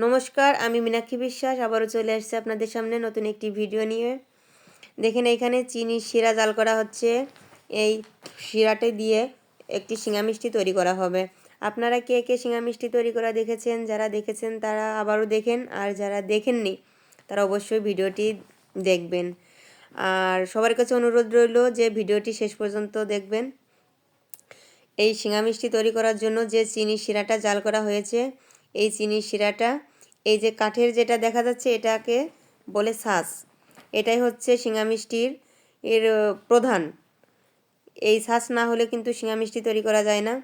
নমস্কার, আমি মীনাক্ষী বিশ্বাস আবারও চলে আসছি আপনাদের সামনে নতুন একটি ভিডিও নিয়ে। দেখেন এইখানে চিনির শিরা জাল করা হচ্ছে। এই শিরাটা দিয়ে একটি শিঙা মিষ্টি তৈরি করা হবে। আপনারা কে কে শিঙা মিষ্টি তৈরি করা দেখেছেন? যারা দেখেছেন তারা আবারও দেখেন, আর যারা দেখেননি তারা অবশ্যই ভিডিওটি দেখবেন। আর সবার কাছে অনুরোধ রইল যে ভিডিওটি শেষ পর্যন্ত দেখবেন। এই শিঙা মিষ্টি তৈরি করার জন্য যে চিনির শিরাটা জাল করা হয়েছে, এই চিনির শিরাটা এই যে কাঠের যেটা দেখা যাচ্ছে এটাকে বলে ছাঁচ। এটাই হচ্ছে শিঙা মিষ্টির প্রধান। এই ছাঁচ না হলে কিন্তু শিঙা মিষ্টি তৈরি করা যায় না।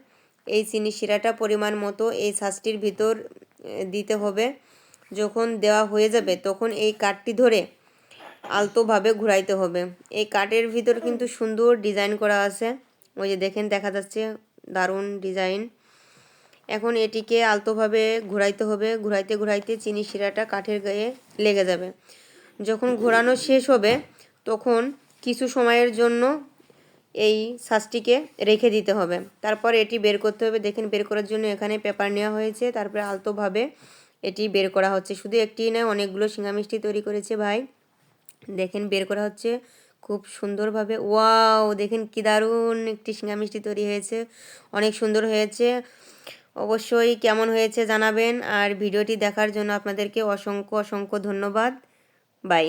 এই চিনির শিরাটা পরিমাণ মতো এই ছাঁচটির ভিতর দিতে হবে। যখন দেওয়া হয়ে যাবে তখন এই কাঠটি ধরে আলতোভাবে ঘুরাইতে হবে। এই কাঠের ভিতর কিন্তু সুন্দর ডিজাইন করা আছে, ওই যে দেখেন দেখা যাচ্ছে, দারুণ ডিজাইন। এখন এটিকে আলতোভাবে ঘোরাইতে হবে। ঘুরাইতে ঘুরাইতে চিনি শিরাটা কাঠের গায়ে লেগে যাবে। যখন ঘোরানো শেষ হবে তখন কিছু সময়ের জন্য এই ছাঁচটিকে রেখে দিতে হবে। তারপর এটি বের করতে হবে। দেখেন বের করার জন্য এখানে পেপার নেওয়া হয়েছে, তারপরে আলতোভাবে এটি বের করা হচ্ছে। শুধু একটি নয়, অনেকগুলো শিঙা মিষ্টি তৈরি করেছে ভাই। দেখেন বের করা হচ্ছে খুব সুন্দরভাবে। ওয়াও, দেখেন কি দারুণ একটি শিঙা মিষ্টি তৈরি হয়েছে, অনেক সুন্দর হয়েছে। অবশ্যই কেমন হয়েছে জানাবেন। আর ভিডিওটি দেখার জন্য আপনাদেরকে অসংখ্য অসংখ্য ধন্যবাদ। বাই।